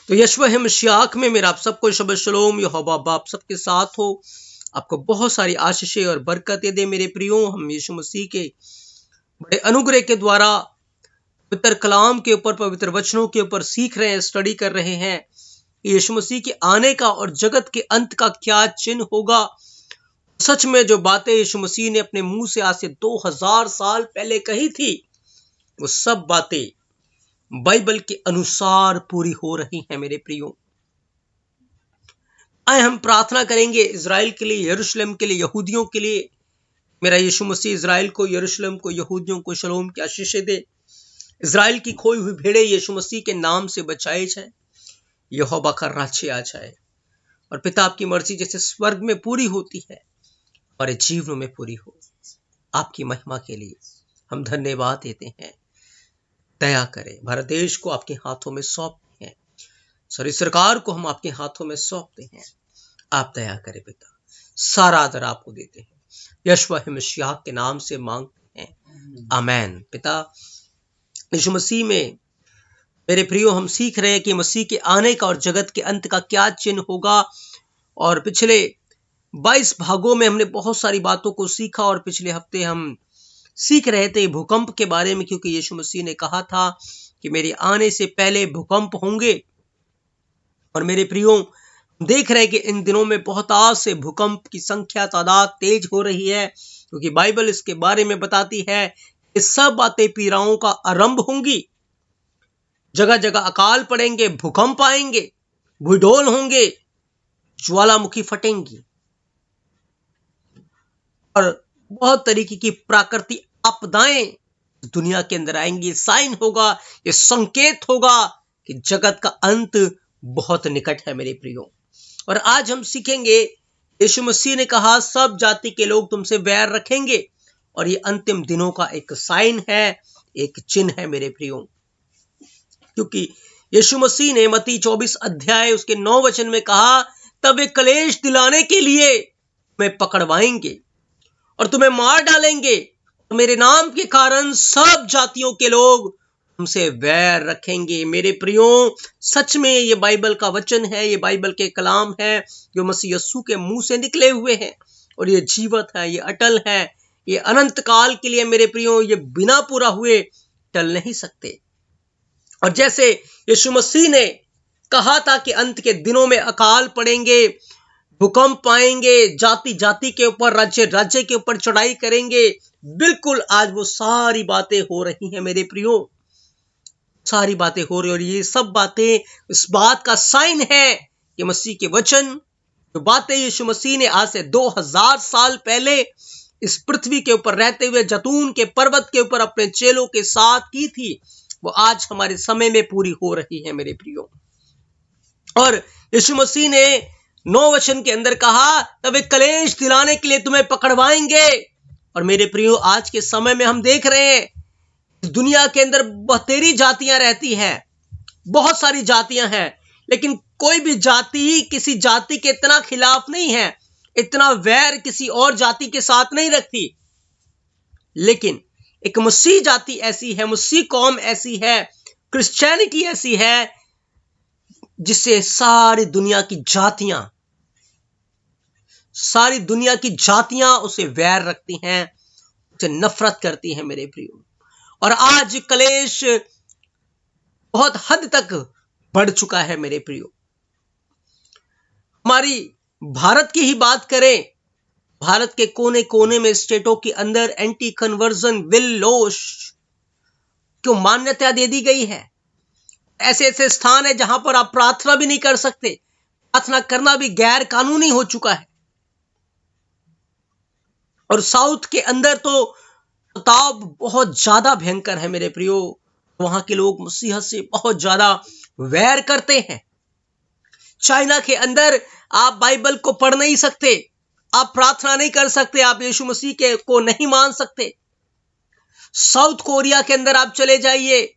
तो यशवा मसीह में मेरा आप सबको शबद शलोम, यहोवा बाप सबके साथ हो, आपको बहुत सारी आशीषें और बरकतें दे मेरे प्रियो। हम यीशु मसीह के बड़े अनुग्रह के द्वारा पवित्र कलाम के ऊपर, पवित्र वचनों के ऊपर सीख रहे हैं, स्टडी कर रहे हैं। यीशु मसीह के आने का और जगत के अंत का क्या चिन्ह होगा। सच में जो बातें यीशु मसीह ने अपने मुंह से आज से 2000 साल पहले कही थी, वो सब बातें बाइबल के अनुसार पूरी हो रही हैं मेरे प्रियो। आए हम प्रार्थना करेंगे इजराइल के लिए, यरूशलेम के लिए, यहूदियों के लिए। मेरा यीशु मसीह इजराइल को, यरूशलेम को, यहूदियों को शलोम की आशीषें दे। इजराइल की खोई हुई भेड़ें यीशु मसीह के नाम से बचाई जाए, यहोवा का राज्य आ जाए, और पिता आपकी मर्जी जैसे स्वर्ग में पूरी होती है हमारे जीवनों में पूरी हो। आपकी महिमा के लिए हम धन्यवाद देते हैं। दया करें, भारत देश को आपके हाथों में सौंपते हैं, सारी सरकार को हम आपके हाथों में सौंपते हैं। आप दया करें पिता, सारा आदर आपको देते हैं, यशवा मसीह के नाम से मांगते हैं, आमेन। पिता यीशु मसीह में मेरे प्रियो हम सीख रहे हैं कि मसीह के आने का और जगत के अंत का क्या चिन्ह होगा। और पिछले 22 भागों में हमने बहुत सारी बातों को सीखा, और पिछले हफ्ते हम सीख रहे थे भूकंप के बारे में, क्योंकि यीशु मसीह ने कहा था कि मेरे आने से पहले भूकंप होंगे। और मेरे प्रियो देख रहे हैं कि इन दिनों में बहुत आज से भूकंप की संख्या, तादाद तेज हो रही है, क्योंकि बाइबल इसके बारे में बताती है कि सब बातें पीड़ाओं का आरंभ होंगी। जगह जगह अकाल पड़ेंगे, भूकंप आएंगे, भूडोल होंगे, ज्वालामुखी फटेंगी, और बहुत तरीके की प्राकृतिक आपदाएं दुनिया के अंदर आएंगी। साइन होगा, ये संकेत होगा कि जगत का अंत बहुत निकट है मेरे प्रियो। और आज हम सीखेंगे, यीशु मसीह ने कहा सब जाति के लोग तुमसे वैर रखेंगे, और ये अंतिम दिनों का एक साइन है, एक चिन्ह है मेरे प्रियो। क्योंकि यीशु मसीह ने मत्ती 24 अध्याय उसके 9 वचन में कहा, तब वे कलेश दिलाने के लिए तुम्हें पकड़वाएंगे और तुम्हें मार डालेंगे, और मेरे नाम के कारण सब जातियों के लोग तुमसे वैर रखेंगे। मेरे प्रियो, सच में ये बाइबल का वचन है, ये बाइबल के कलाम है जो मसीह यीशु के मुंह से निकले हुए हैं, और ये जीवत है, ये अटल है, ये अनंत काल के लिए मेरे प्रियो, ये बिना पूरा हुए टल नहीं सकते। और जैसे यीशु मसीह ने कहा था कि अंत के दिनों में अकाल पड़ेंगे, भूकंप आएंगे, जाति जाति के ऊपर, राज्य राज्य के ऊपर चढ़ाई करेंगे, बिल्कुल आज वो सारी बातें हो रही हैं मेरे प्रियो, सारी बातें हो रही। और ये सब बातें इस बात का साइन है कि मसीह के वचन, जो बातें यीशु मसीह ने आज से 2000 साल पहले इस पृथ्वी के ऊपर रहते हुए जैतून के पर्वत के ऊपर अपने चेलों के साथ की थी, वो आज हमारे समय में पूरी हो रही है मेरे प्रियो। और यीशु मसीह ने 9 वचन के अंदर कहा, तब एक कलेश दिलाने के लिए तुम्हें पकड़वाएंगे। और मेरे प्रियो, आज के समय में हम देख रहे हैं दुनिया के अंदर बतेरी जातियां रहती हैं, बहुत सारी जातियां हैं, लेकिन कोई भी जाति किसी जाति के इतना खिलाफ नहीं है, इतना वैर किसी और जाति के साथ नहीं रखती। लेकिन एक मसीह जाति ऐसी है, मसीह कौम ऐसी है, क्रिश्चियनिटी ऐसी है, जिससे सारी दुनिया की जातियां उसे वैर रखती हैं, उसे नफरत करती हैं मेरे प्रियो। और आज कलेश बहुत हद तक बढ़ चुका है मेरे प्रियो। हमारी भारत की ही बात करें, भारत के कोने कोने में स्टेटों के अंदर एंटी कन्वर्जन बिल लोश को मान्यता दे दी गई है। ऐसे ऐसे स्थान है जहां पर आप प्रार्थना भी नहीं कर सकते, प्रार्थना करना भी गैर कानूनी हो चुका है। और साउथ के अंदर तो ताब बहुत ज्यादा भयंकर है मेरे प्रियो, वहां के लोग मसीह से बहुत ज्यादा वैर करते हैं। चाइना के अंदर आप बाइबल को पढ़ नहीं सकते, आप प्रार्थना नहीं कर सकते, आप यीशु मसीह के को नहीं मान सकते। साउथ कोरिया के अंदर आप चले जाइए,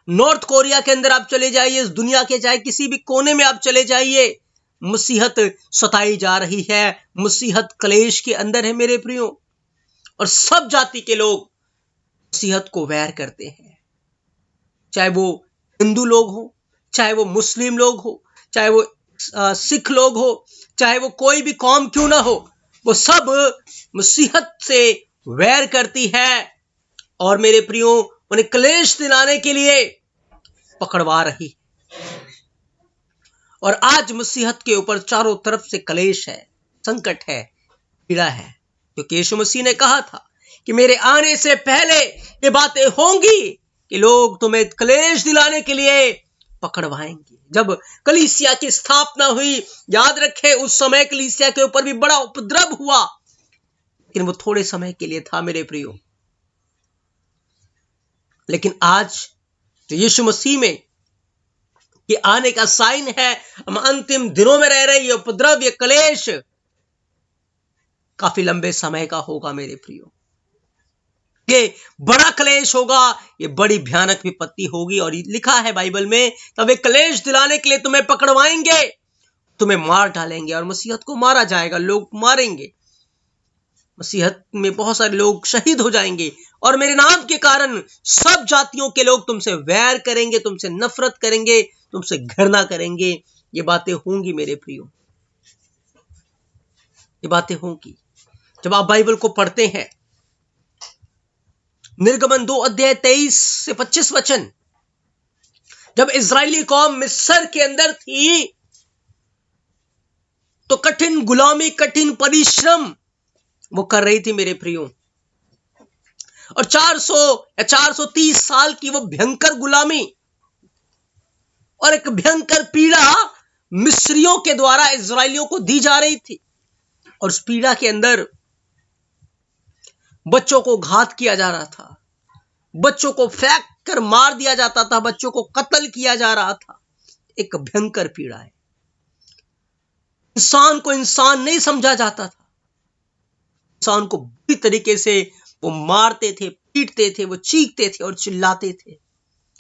नॉर्थ कोरिया के अंदर आप चले जाइए, इस दुनिया के चाहे किसी भी कोने में आप चले जाइए, मसीहत सताई जा रही है, मसीहत कलेश के अंदर है मेरे प्रियो। और सब जाति के लोग मसीहत को वैर करते हैं, चाहे वो हिंदू लोग हो, चाहे वो मुस्लिम लोग हो, चाहे वो सिख लोग हो, चाहे वो कोई भी कौम क्यों ना हो, वो सब मसीहत से वैर करती है और मेरे प्रियो उन्हें क्लेश दिलाने के लिए पकड़वा रही। और आज मसीहत के ऊपर चारों तरफ से क्लेश है, संकट है, पीड़ा है, क्योंकि यीशु मसीह ने कहा था कि मेरे आने से पहले ये बातें होंगी कि लोग तुम्हें क्लेश दिलाने के लिए पकड़वाएंगे। जब कलीसिया की स्थापना हुई, याद रखे उस समय कलीसिया के ऊपर भी बड़ा उपद्रव हुआ, लेकिन वो थोड़े समय के लिए था मेरे प्रियो। लेकिन आज जो यीशु मसीह में ये आने का साइन है, हम अंतिम दिनों में रह रहे, ये उपद्रव, ये क्लेश काफी लंबे समय का होगा मेरे प्रियो। ये बड़ा क्लेश होगा, ये बड़ी भयानक विपत्ति होगी। और लिखा है बाइबल में, तब वे क्लेश दिलाने के लिए तुम्हें पकड़वाएंगे, तुम्हें मार डालेंगे। और मसीहत को मारा जाएगा, लोग मारेंगे, मसीहत में बहुत सारे लोग शहीद हो जाएंगे। और मेरे नाम के कारण सब जातियों के लोग तुमसे वैर करेंगे, तुमसे नफरत करेंगे, तुमसे घृणा करेंगे। ये बातें होंगी मेरे प्रियो, ये बातें होंगी। जब आप बाइबल को पढ़ते हैं, निर्गमन 2 अध्याय 23 से 25 वचन, जब इजरायली कौम मिस्र के अंदर थी तो कठिन गुलामी, कठिन परिश्रम वो कर रही थी मेरे प्रियो। और 400 या 430 साल की वो भयंकर गुलामी और एक भयंकर पीड़ा मिस्रियों के द्वारा इजरायलियों को दी जा रही थी। और उस पीड़ा के अंदर बच्चों को घात किया जा रहा था, बच्चों को फेंक कर मार दिया जाता था, बच्चों को कत्ल किया जा रहा था। एक भयंकर पीड़ा है। इंसान को इंसान नहीं समझा जाता था, इंसान को बुरी तरीके से वो मारते थे, पीटते थे, वो चीखते थे और चिल्लाते थे।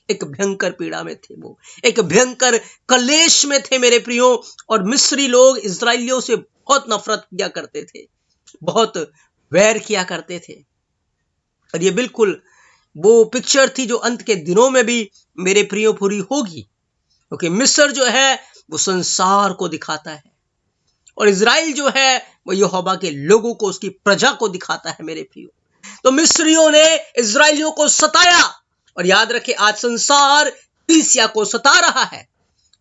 एक भयंकर पीड़ा में थे, वो एक भयंकर कलेश में थे मेरे प्रियो। और मिस्री लोग इजरायलियों से बहुत नफरत किया करते थे, बहुत वैर किया करते थे। और ये बिल्कुल वो पिक्चर थी जो अंत के दिनों में भी मेरे प्रियो पूरी होगी, क्योंकि मिस्र जो है वो संसार को दिखाता है और इजराइल जो है वो यहोवा के लोगों को, उसकी प्रजा को दिखाता है मेरे प्रियो। तो मिस्रियों ने इजराइलियों को सताया, और याद रखे आज संसार कलीसिया को सता रहा है,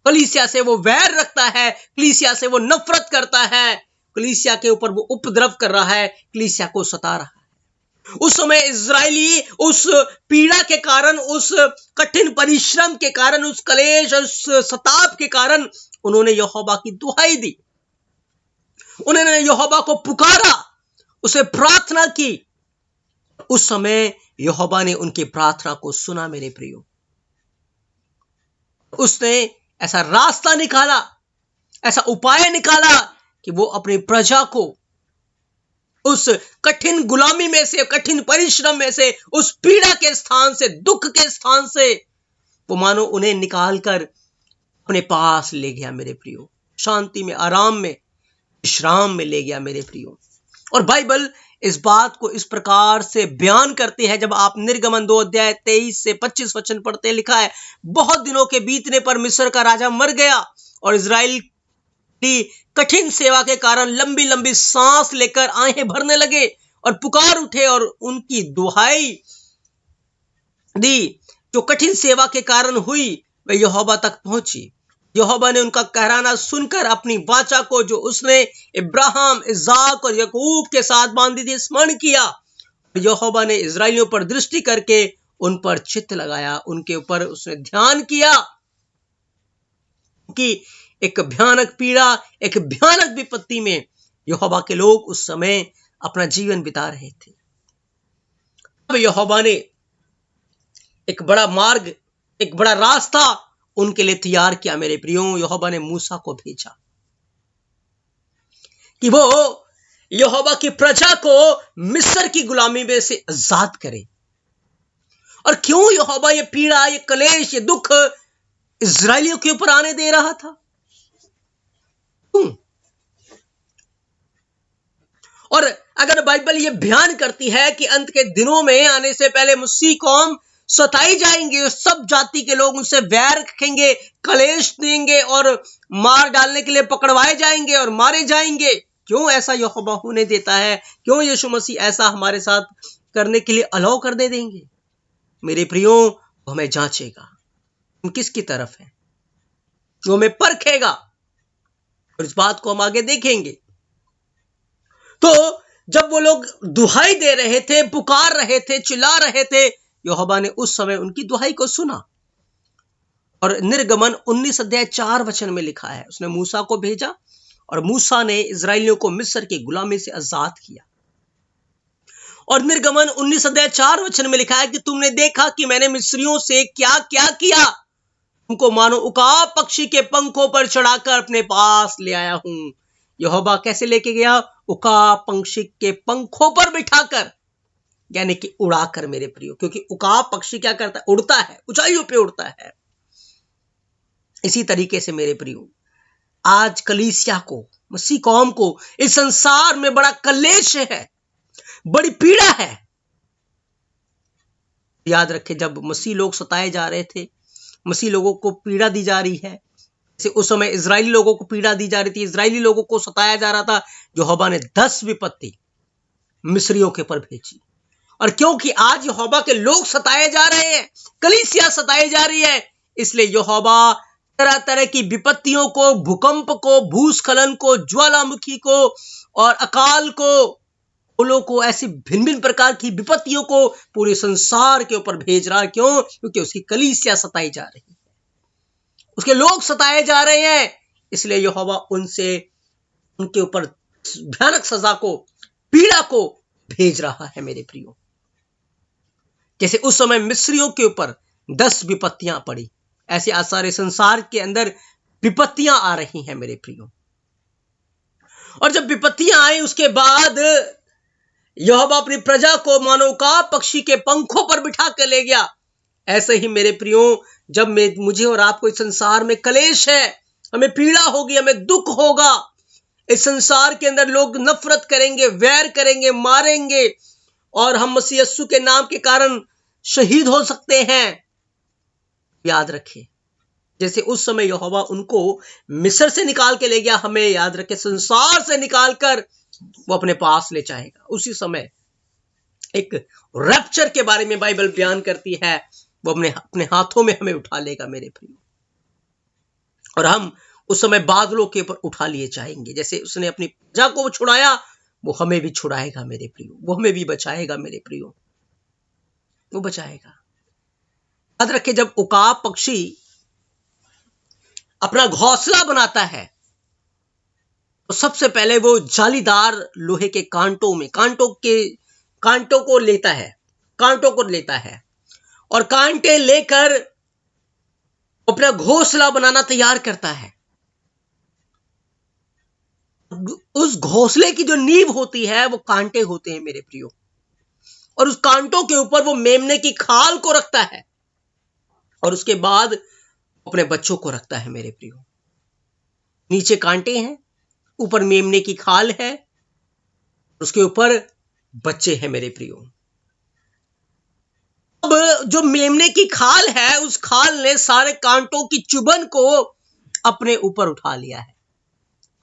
कलीसिया से वो वैर रखता है, कलीसिया से वो नफरत करता है, कलीसिया के ऊपर वो उपद्रव कर रहा है, कलीसिया को सता रहा है। उस समय इजरायली उस पीड़ा के कारण, उस कठिन परिश्रम के कारण, उस कलेश, उस सताप के कारण उन्होंने यहोवा की दुहाई दी, उन्होंने यहोवा को पुकारा, उसे प्रार्थना की। उस समय यहोवा ने उनकी प्रार्थना को सुना मेरे प्रियो। उसने ऐसा रास्ता निकाला, ऐसा उपाय निकाला कि वो अपनी प्रजा को उस कठिन गुलामी में से, कठिन परिश्रम में से, उस पीड़ा के स्थान से, दुख के स्थान से वो मानो उन्हें निकालकर अपने पास ले गया मेरे प्रियो, शांति में, आराम में, विश्राम में ले गया मेरे प्रियो। और बाइबल इस बात को इस प्रकार से बयान करती है, जब आप निर्गमन 2 अध्याय 23 से 25 वचन पढ़ते, लिखा है, बहुत दिनों के बीतने पर मिस्र का राजा मर गया और इजराइल की कठिन सेवा के कारण लंबी लंबी सांस लेकर आहें भरने लगे और पुकार उठे और उनकी दुहाई दी जो कठिन सेवा के कारण हुई वह यहोवा तक पहुंची। यहोवा ने उनका कहराना सुनकर अपनी वाचा को जो उसने इब्राहिम, इसाक और याकूब के साथ बांधी थी स्मरण किया। यहोवा ने इजराइलियों पर दृष्टि करके उन पर चित्त लगाया, उनके ऊपर उसने ध्यान किया कि एक भयानक पीड़ा, एक भयानक विपत्ति में यहोवा के लोग उस समय अपना जीवन बिता रहे थे। अब यहोवा ने एक बड़ा मार्ग, एक बड़ा रास्ता उनके लिए तैयार किया मेरे प्रियो। यहोवा ने मूसा को भेजा कि वो यहोवा की प्रजा को मिस्र की गुलामी में से आजाद करे। और क्यों यहोवा ये पीड़ा, ये कलेश, ये दुख इजरायलियों के ऊपर आने दे रहा था? और अगर बाइबल ये बयान करती है कि अंत के दिनों में आने से पहले मसीह कौम सताई जाएंगे, सब जाति के लोग उनसे वैर रखेंगे, कलेश देंगे और मार डालने के लिए पकड़वाए जाएंगे और मारे जाएंगे। क्यों ऐसा यहोवा होने देता है? क्यों यीशु मसीह ऐसा हमारे साथ करने के लिए अलाउ कर दे देंगे? मेरे प्रियो, वो हमें जांचेगा, हम किसकी तरफ है, वो हमें परखेगा और इस बात को हम आगे देखेंगे। तो जब वो लोग दुहाई दे रहे थे, पुकार रहे थे, चिल्ला रहे थे, यहोवा ने उस समय उनकी दुहाई को सुना और निर्गमन 19 अध्याय 4 वचन में लिखा है, उसने मूसा को भेजा और मूसा ने इजराइलियों को मिस्र की गुलामी से आजाद किया। और निर्गमन 19 अध्याय 4 वचन में लिखा है कि तुमने देखा कि मैंने मिस्रियों से क्या क्या किया, तुमको मानो उकाब पक्षी के पंखों पर चढ़ाकर अपने पास ले आया हूं। यहोवा कैसे लेके गया? उकाब पक्षी के पंखों पर बिठाकर, यानी कि उड़ाकर मेरे प्रियो, क्योंकि उकाब पक्षी क्या करता है? उड़ता है, ऊंचाइयों पे उड़ता है। इसी तरीके से मेरे प्रियो, आज कलीसिया को, मसीह कौम को इस संसार में बड़ा कलेश है, बड़ी पीड़ा है। याद रखें, जब मसीह लोग सताए जा रहे थे, मसीह लोगों को पीड़ा दी जा रही है, जैसे उस समय इजरायली लोगों को पीड़ा दी जा रही थी, इजरायली लोगों को सताया जा रहा था, यहोवा ने 10 विपत्ति मिस्रियों के ऊपर भेजी। और क्योंकि आज यहोवा के लोग सताए जा रहे हैं, कलीसिया सताई जा रही है, इसलिए यहोवा तरह तरह की विपत्तियों को, भूकंप को, भूस्खलन को, ज्वालामुखी को और अकाल को, फूलों को, ऐसी भिन्न भिन्न प्रकार की विपत्तियों को पूरे संसार के ऊपर भेज रहा है। क्यों? क्योंकि उसकी कलीसिया सताई जा रही है, उसके लोग सताए जा रहे हैं, इसलिए यहोवा उनसे, उनके ऊपर भयानक सजा को, पीड़ा को भेज रहा है मेरे प्रियो। जैसे उस समय मिस्रियों के ऊपर 10 विपत्तियां पड़ी, ऐसे आज सारे संसार के अंदर विपत्तियां आ रही हैं मेरे प्रियो। और जब विपत्तियां आई, उसके बाद यहोवा अपनी प्रजा को मानो उकाब पक्षी के पंखों पर बिठा कर ले गया। ऐसे ही मेरे प्रियो, जब मुझे और आपको इस संसार में कलेश है, हमें पीड़ा होगी, हमें दुख होगा, इस संसार के अंदर लोग नफरत करेंगे, वैर करेंगे, मारेंगे और हम मसीह यीशु के नाम के कारण शहीद हो सकते हैं। याद रखें, जैसे उस समय यहोवा उनको मिस्र से निकाल के ले गया, हमें याद रखें संसार से निकालकर वो अपने पास ले जाएगा। उसी समय एक रैप्चर के बारे में बाइबल बयान करती है, वो अपने हाथों में हमें उठा लेगा मेरे प्रियो, और हम उस समय बादलों के ऊपर उठा लिए जाएंगे। जैसे उसने अपनी प्रजा को छुड़ाया, वो हमें भी छुड़ाएगा मेरे प्रियो, वो हमें भी बचाएगा मेरे प्रियो, वो बचाएगा। याद रखें, जब उकाब पक्षी अपना घोंसला बनाता है तो सबसे पहले वो जालीदार लोहे के कांटों को लेता है और कांटे लेकर अपना घोंसला बनाना तैयार करता है। उस घोंसले की जो नींव होती है वो कांटे होते हैं मेरे प्रियो, और उस कांटों के ऊपर वो मेमने की खाल को रखता है और उसके बाद अपने बच्चों को रखता है मेरे प्रियो। नीचे कांटे हैं, ऊपर मेमने की खाल है, उसके ऊपर बच्चे हैं मेरे प्रियो। अब जो मेमने की खाल है, उस खाल ने सारे कांटों की चुभन को अपने ऊपर उठा लिया है,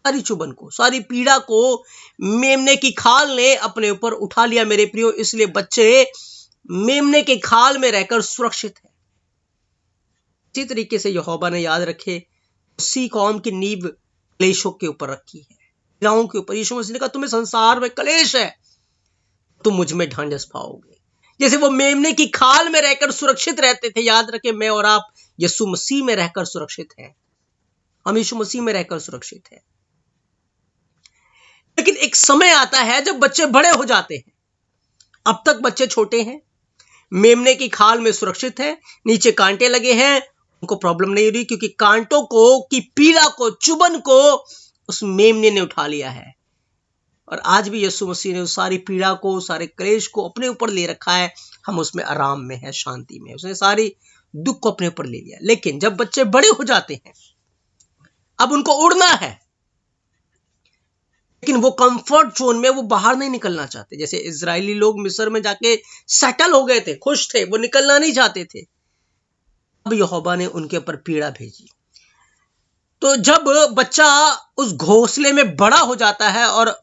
सारी चुभन को, सारी पीड़ा को मेमने की खाल ने अपने ऊपर उठा लिया मेरे प्रियो। इसलिए बच्चे मेमने के खाल में रहकर सुरक्षित है। इसी तरीके से यहोवा ने, याद रखे, उसी कौम की नींव क्लेशों के ऊपर रखी है, पीड़ाओं के ऊपर। यीशु मसीह ने कहा, तुम्हें संसार में कलेश है, तुम मुझ में ढांढस पाओगे। जैसे वो मेमने की खाल में रहकर सुरक्षित रहते थे, याद रखे, मैं और आप यीशु मसीह में रहकर सुरक्षित हैं, हम यीशु मसीह में रहकर सुरक्षित हैं। लेकिन एक समय आता है जब बच्चे बड़े हो जाते हैं। अब तक बच्चे छोटे हैं, मेमने की खाल में सुरक्षित है, नीचे कांटे लगे हैं, उनको प्रॉब्लम नहीं हो रही, क्योंकि कांटों को की पीड़ा को, चुभन को उस मेमने ने उठा लिया है। और आज भी यीशु मसीह ने उस सारी पीड़ा को, सारे क्लेश को अपने ऊपर ले रखा है, हम उसमें आराम में है, शांति में। उसने सारी दुख को अपने ऊपर ले लिया। लेकिन जब बच्चे बड़े हो जाते हैं, अब उनको उड़ना है, लेकिन वो कंफर्ट जोन में वो बाहर नहीं निकलना चाहते। जैसे इजरायली लोग मिस्र में जाके सेटल हो गए थे, खुश थे, वो निकलना नहीं चाहते थे। अब यहोवा ने उनके ऊपर पीड़ा भेजी। तो जब बच्चा उस घोंसले में बड़ा हो जाता है और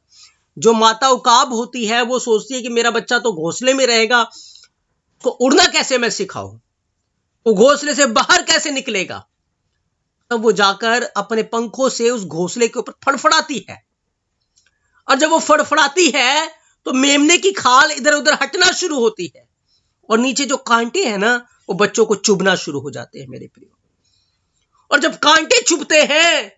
जो माता उकाब होती है वो सोचती है कि मेरा बच्चा तो घोंसले में रहेगा, तो उड़ना कैसे मैं सिखाऊं, वो घोंसले से बाहर कैसे निकलेगा। तब वो जाकर अपने पंखों से उस घोंसले के ऊपर फड़फड़ाती है, और जब वो फड़फड़ाती है तो मेमने की खाल इधर उधर हटना शुरू होती है, और नीचे जो कांटे हैं ना वो बच्चों को चुभना शुरू हो जाते हैं मेरे प्रियो। और जब कांटे चुभते हैं,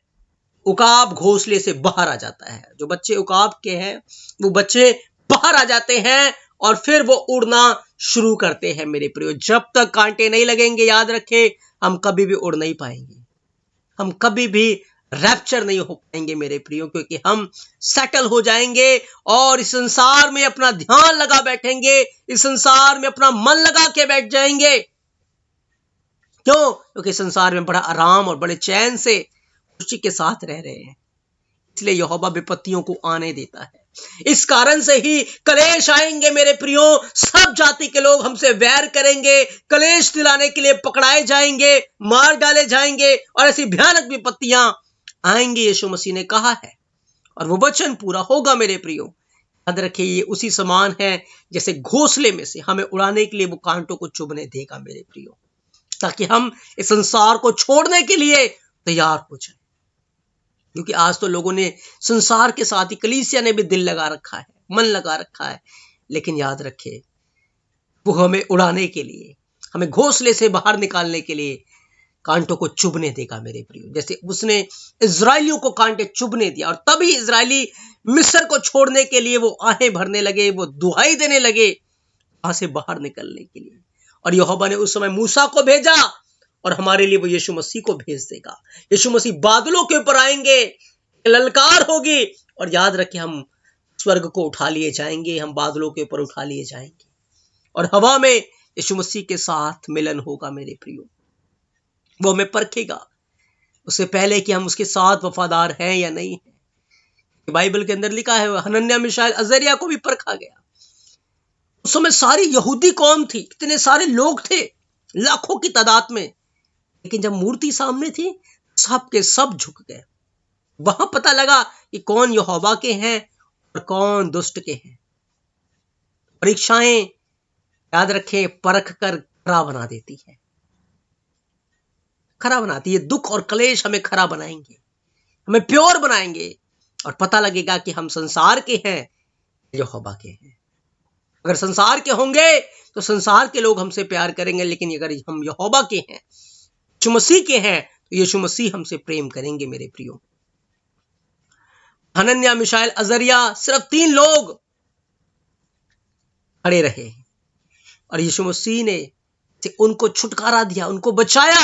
उकाब घोंसले से बाहर आ जाता है। जो बच्चे उकाब के हैं वो बच्चे बाहर आ जाते हैं और फिर वो उड़ना शुरू करते हैं मेरे प्रियो। जब तक कांटे नहीं लगेंगे, याद रखे, हम कभी भी उड़ नहीं पाएंगे, हम कभी भी रैप्चर नहीं हो पाएंगे मेरे प्रियो, क्योंकि हम सेटल हो जाएंगे और इस संसार में अपना ध्यान लगा बैठेंगे, इस संसार में अपना मन लगा के बैठ जाएंगे। क्यों? क्योंकि संसार में बड़ा आराम और बड़े चैन से खुशी के साथ रह रहे हैं, इसलिए यहोवा विपत्तियों को आने देता है। इस कारण से ही कलेश आएंगे मेरे प्रियो, सब जाति के लोग हमसे वैर करेंगे, कलेश दिलाने के लिए पकड़ाए जाएंगे, मार डाले जाएंगे, और ऐसी भयानक विपत्तियां आएंगी, यीशु मसीह ने कहा है, और वो वचन पूरा होगा मेरे प्रियो। याद रखिए, ये उसी समान है जैसे घोंसले में से हमें उड़ाने के लिए वो कांटों को चुभने देगा मेरे प्रियो, ताकि हम इस संसार को छोड़ने के लिए तैयार हो जाए। क्योंकि आज तो लोगों ने संसार के साथ ही कलीसिया ने भी दिल लगा रखा है, मन लगा रखा है, लेकिन याद रखे वो हमें उड़ाने के लिए, हमें घोंसले से बाहर निकालने के लिए कांटों को चुभने देगा मेरे प्रियो। जैसे उसने इजरायलियों को कांटे चुभने दिया, और तभी इजरायली मिस्र को छोड़ने के लिए वो आहें भरने लगे, वो दुहाई देने लगे वहां से बाहर निकलने के लिए। और यहोवा ने उस समय मूसा को भेजा, और हमारे लिए वो यीशु मसीह को भेज देगा। यीशु मसीह बादलों के ऊपर आएंगे, ललकार होगी, और याद रखें, हम स्वर्ग को उठा लिए जाएंगे, हम बादलों के ऊपर उठा लिए जाएंगे, और हवा में यीशु मसीह के साथ मिलन होगा मेरे प्रियो। वो हमें परखेगा उससे पहले कि हम उसके साथ वफादार हैं या नहीं है। बाइबल के अंदर लिखा है, हनन्याह मिशाएल अजरिया को भी परखा गया। उस समय सारी यहूदी कौम थी, इतने सारे लोग थे, लाखों की तादाद में, लेकिन जब मूर्ति सामने थी सब के सब झुक गए। वहां पता लगा कि कौन यहोवा के हैं और कौन दुष्ट के हैं। परीक्षाएं, याद रखें, परख कर खरा बना देती है, खरा बनाती है। दुख और क्लेश हमें खरा बनाएंगे, हमें प्योर बनाएंगे, और पता लगेगा कि हम संसार के हैं, यहोवा के हैं। अगर संसार के होंगे तो संसार के लोग हमसे प्यार करेंगे, लेकिन अगर हम यहोवा के हैं, यीशु मसीह के हैं, तो यीशु मसीह हमसे प्रेम करेंगे मेरे प्रियो। हनन्याह मिशाएल अजरिया सिर्फ 3 लोग खड़े रहे, और यीशु मसीह ने उनको छुटकारा दिया, उनको बचाया।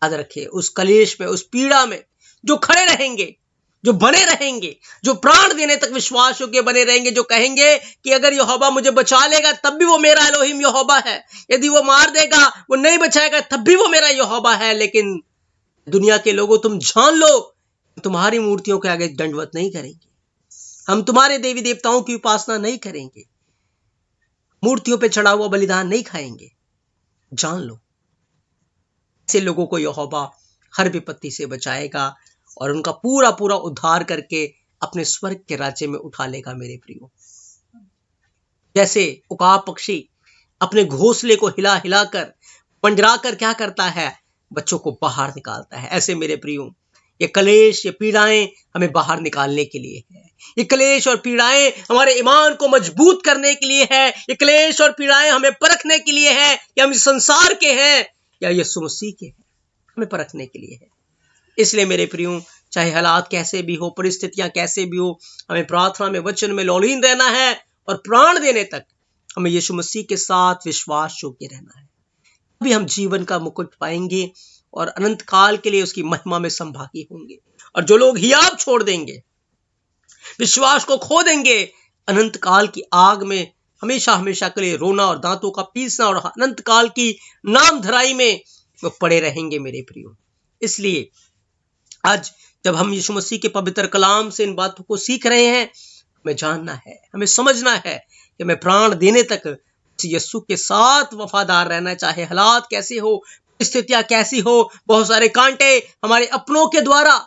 याद रखे, उस कलेश में, उस पीड़ा में जो खड़े रहेंगे, जो बने रहेंगे, जो प्राण देने तक विश्वास योग्य बने रहेंगे, जो कहेंगे कि अगर यहोवा मुझे बचा लेगा तब भी वो मेरा एलोहिम यहोवा है, यदि वो मार देगा, वो नहीं बचाएगा, तब भी वो मेरा यहोवा है। लेकिन दुनिया के लोगों, तुम जान लो, तुम्हारी मूर्तियों के आगे दंडवत नहीं करेंगे, हम तुम्हारे देवी देवताओं की उपासना नहीं करेंगे, मूर्तियों पे चढ़ा हुआ बलिदान नहीं खाएंगे। जान लो, ऐसे लोगों को यहोवा हर विपत्ति से बचाएगा और उनका पूरा पूरा उद्धार करके अपने स्वर्ग के राज्य में उठा लेगा मेरे प्रियो। जैसे उकाब पक्षी अपने घोंसले को हिला हिला कर, मंडरा कर क्या करता है, बच्चों को बाहर निकालता है, ऐसे मेरे प्रियो ये कलेश, ये पीड़ाएं हमें बाहर निकालने के लिए है। ये कलेश और पीड़ाएं हमारे ईमान को मजबूत करने के लिए है। ये कलेश और पीड़ाएं हमें परखने के लिए है कि हम इस संसार के हैं या यीशु मसीह के हैं, हमें परखने के लिए है। इसलिए मेरे प्रियो, चाहे हालात कैसे भी हो, परिस्थितियां कैसे भी हो, हमें प्रार्थना में, वचन में लौलीन रहना है, और प्राण देने तक हमें यीशु मसीह के साथ विश्वास योग्य रहना है। तभी हम जीवन का मुकुट पाएंगे और अनंत काल के लिए उसकी महिमा में संभागी होंगे। और जो लोग हियाब छोड़ देंगे, विश्वास को खो देंगे, अनंत काल की आग में हमेशा हमेशा के लिए रोना और दांतों का पीसना और अनंत काल की नाम धराई में वो पड़े रहेंगे मेरे प्रियो। इसलिए आज जब हम यीशु मसीह के पवित्र कलाम से इन बातों को सीख रहे हैं, हमें जानना है, हमें समझना है कि हमें प्राण देने तक यीशु के साथ वफादार रहना, चाहे हालात कैसे हो, स्थितियां कैसी हो। बहुत सारे कांटे हमारे अपनों के द्वारा,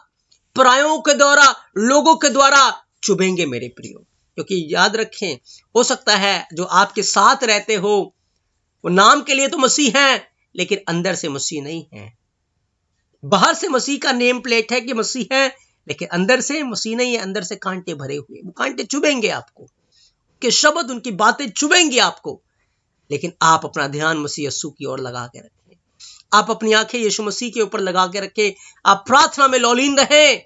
परायों के द्वारा, लोगों के द्वारा चुभेंगे मेरे प्रियो, क्योंकि याद रखें, हो सकता है जो आपके साथ रहते हो वो नाम के लिए तो मसीह हैं, लेकिन अंदर से मसीह नहीं है। बाहर से मसीह का नेम प्लेट है कि मसीह है, लेकिन अंदर से मसीह नहीं है, अंदर से कांटे भरे हुए। वो कांटे चुभेंगे आपको, उनके शब्द, उनकी बातें चुभेंगी आपको, लेकिन आप अपना ध्यान मसीह यीशु की ओर लगा के रखें। आप अपनी आंखें यीशु मसीह के ऊपर लगा के रखें। आप प्रार्थना में लौलीन रहें।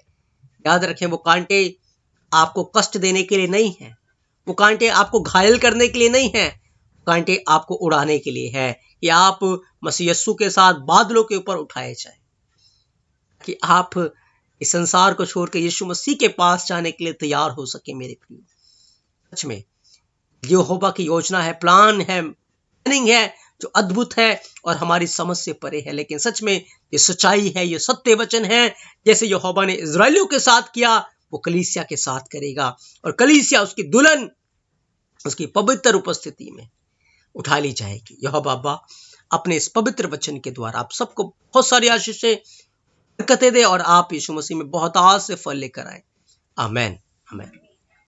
याद रखें, वो कांटे आपको कष्ट देने के लिए नहीं है, वो कांटे आपको घायल करने के लिए नहीं है, कांटे आपको उड़ाने के लिए है कि आप मसीह यीशु के साथ बादलों के ऊपर उठाए जाए, कि आप इस संसार को छोड़ के यीशु मसीह के पास जाने के लिए तैयार हो सके मेरे प्रिय। सच में यहोवा की योजना है, प्लान है, प्लानिंग है जो अद्भुत है और हमारी समझ से परे है। लेकिन सच में ये सच्चाई है, ये सत्य वचन है। जैसे यहोवा ने इजराइलियों के साथ किया, वो कलीसिया के साथ करेगा, और कलीसिया उसकी दुल्हन उसकी पवित्र उपस्थिति में उठा ली जाएगी। यहोवा बाबा अपने इस पवित्र वचन के द्वारा आप सबको बहुत सारी आशीषें, बरकतें दे, और आप यीशु मसीह में बहुत आज से फल लेकर आए। आमेन, आमेन।